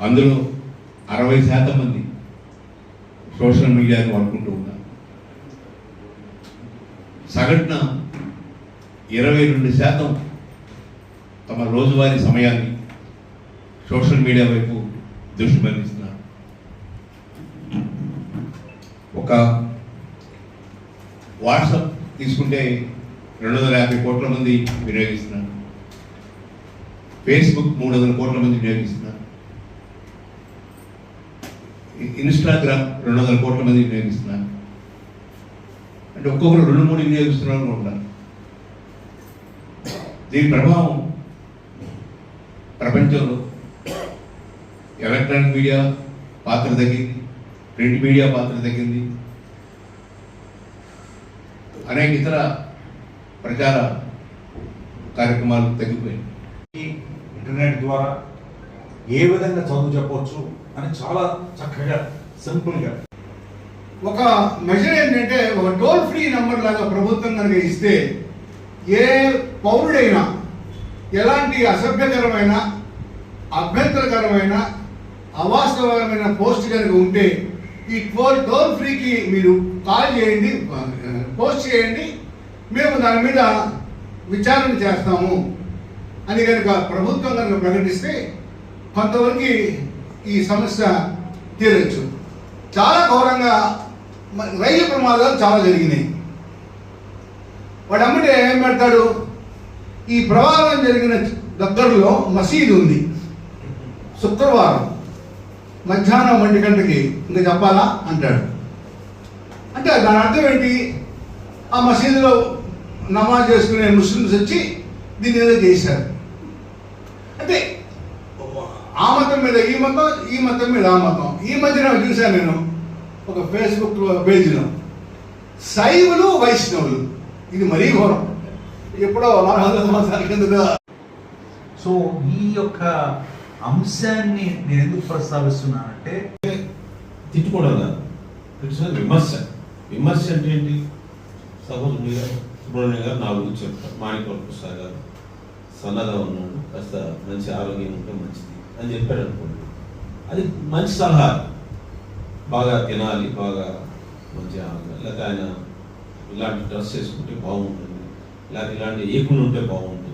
అందులో 60% మంది సోషల్ మీడియాని వాడుకుంటూ ఉన్నారు. సగటున 22% తమ రోజువారీ సమయాన్ని సోషల్ మీడియా వైపు దృష్టి మళ్లిస్తున్నారు. ఒక వాట్సాప్ తీసుకుంటే 250 కోట్ల మంది వినియోగిస్తున్నారు. ఫేస్బుక్ 300 కోట్ల మంది వినియోగిస్తున్నారు. ఇన్స్టాగ్రామ్ 200 కోట్ల మంది వినియోగిస్తున్నారు. అంటే ఒక్కొక్కరు 2-3 వినియోగిస్తున్నారు ఉన్నారు. దీని ప్రభావం ప్రపంచంలో ఎలక్ట్రానిక్ మీడియా పాత్ర తగ్గింది, ప్రింట్ మీడియా పాత్ర తగ్గింది, అనేక ఇతర ప్రచార కార్యక్రమాలు తగ్గిపోయాయి. ఇంటర్నెట్ ద్వారా ఏ విధంగా చదువు చెప్పవచ్చు అని చాలా చక్కగా సింపుల్గా ఒక మెజర్ ఏంటంటే ఒక టోల్ ఫ్రీ నెంబర్ లాగా ప్రభుత్వం కనుక ఇస్తే ఏ పౌరుడైనా ఎలాంటి అసభ్యకరమైన అభ్యంతరకరమైన అవాస్తవమైన పోస్ట్ కనుక ఉంటే ఈ టోల్ ఫ్రీకి మీరు కాల్ చేయండి, పోస్ట్ చేయండి, మేము దాని మీద విచారణ చేస్తాము అని కనుక ప్రభుత్వం కనుక ప్రకటిస్తే కొంతవరకు ఈ సమస్య తీరచ్చు. చాలా ఘోరంగా రైలు ప్రమాదాలు చాలా జరిగినాయి. వాడు అమ్మటే ఏం పెడతాడు, ఈ ప్రమాదం జరిగిన దగ్గరలో మసీదు ఉంది, శుక్రవారం మధ్యాహ్నం 1 గంటకి ఇంకా చెప్పాలా అంటాడు. అంటే దాని అర్థం ఏంటి, ఆ మసీదులో నమాజ్ చేసుకునే ముస్లిమ్స్ వచ్చి దీన్ని ఏదో చేశారు. అంటే ఆ మతం మీద ఈ మతం, ఈ మతం మీద ఆ మతం. ఈ మధ్యన చూశాను నేను ఒక ఫేస్బుక్ పేజీలో శైవులు వైష్ణవులు, ఇది మరీ ఘోరం. ఎప్పుడో 400 సంవత్సరాల కింద. సో ఈ యొక్క అంశాన్ని నేను ఎందుకు ప్రస్తావిస్తున్నానంటే తిట్టుకోవడం కాదు, విమర్శ. విమర్శ అంటే ఏంటి? సపోజ్ మీరు సుబ్రహ్మణ్యం గారు నా గురించి చెప్తారు, మాణిక్య ప్రసాద్ గారు సన్నగా ఉన్నాడు, కాస్త మంచి ఆరోగ్యం ఉంటే మంచిది అని చెప్పాడు అనుకోండి, అది మంచి సలహా. బాగా తినాలి, బాగా మంచిగా, లేకపోతే ఆయన ఇలాంటి డ్రెస్ వేసుకుంటే బాగుంటుంది, లేకపోతే ఇలాంటి ఏకులు ఉంటే బాగుంటుంది,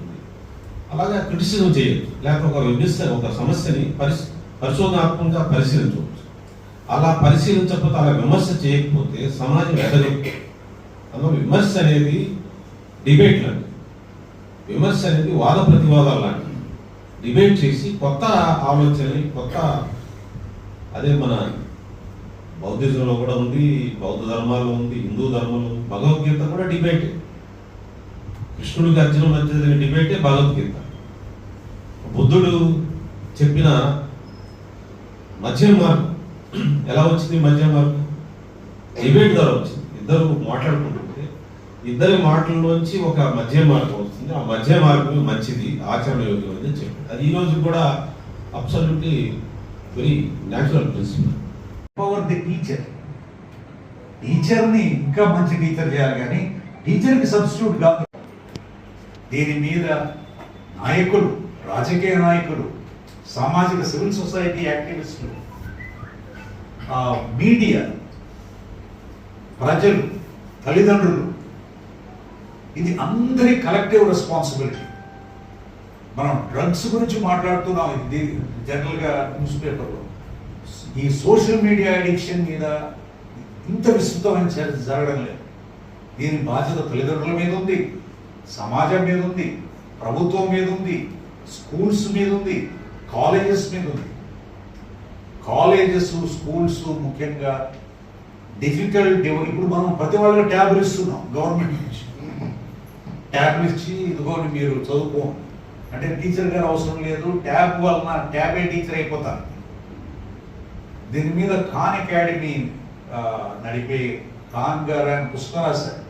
అలాగే క్రిటిసిజం చేయొచ్చు. లేకపోతే ఒక సమస్యని పరిశోధనాత్మకంగా పరిశీలించవచ్చు. అలా పరిశీలించకపోతే, అలా విమర్శ చేయకపోతే సమాజం ఎదగదు. అందులో విమర్శ అనేది డిబేట్ లాంటిది, విమర్శ అనేది వాద ప్రతివాదాలు లాంటిది. డిబేట్ చేసి కొత్త ఆలోచనని, కొత్త, అదే మన బౌద్ధిజంలో కూడా ఉంది, బౌద్ధ ధర్మాల్లో ఉంది, హిందూ ధర్మంలో ఉంది, భగవద్గీత కూడా డిబేటే. కృష్ణుడికి అర్జున మధ్య జరిగిన డిబేటే భగవద్గీత. బుద్ధుడు చెప్పిన మధ్య మార్గం ఎలా వచ్చింది? మధ్య మార్గం డిబేట్ ద్వారా వచ్చింది. ఇద్దరు మాట్లాడుకుంటుంటే ఇద్దరి మాటల్లోంచి ఒక మధ్య మార్గం వస్తుంది. ఆ మధ్య మార్గం మంచిది, ఆచరణ యోగ్యం అని చెప్పాడు. అది ఈ రోజు కూడా absolutely very natural principle. Power the teacher. టీచర్ని ఇంకా మంచి టీచర్ చేయాలి, కానీ టీచర్కి సబ్స్టిట్యూట్ కాదు. దీని మీద నాయకులు, రాజకీయ నాయకులు, సామాజిక సివిల్ సొసైటీ యాక్టివిస్టులు, మీడియా, ప్రజలు, తల్లిదండ్రులు, ఇది అందరి కలెక్టివ్ రెస్పాన్సిబిలిటీ. మనం డ్రగ్స్ గురించి మాట్లాడుతున్నాం ఇది జనరల్గా న్యూస్ పేపర్లో. ఈ సోషల్ మీడియా అడిక్షన్ మీద ఇంత విస్తృతమైన చర్చ జరగడం లేదు. దీని బాధ్యత తల్లిదండ్రుల మీద ఉంది, సమాజం మీద ఉంది, ప్రభుత్వం మీద ఉంది, స్కూల్స్ మీద ఉంది, కాలేజెస్ మీద ఉంది. కాలేజెస్, స్కూల్స్ ముఖ్యంగా డిఫికల్ట్. ఇప్పుడు మనం ప్రతి వాళ్ళకి ట్యాబ్లు ఇస్తున్నాం గవర్నమెంట్ నుంచి. ట్యాబ్లు ఇచ్చి ఇదిగోండి మీరు చదువుకో అంటే టీచర్ గారు అవసరం లేదు, ట్యాబ్ వలన ట్యాబే టీచర్ అయిపోతారు. దీని మీద ఖాన్ అకాడమీ నడిపే ఖాన్ గారు ఆయన పుస్తకం రాశారు.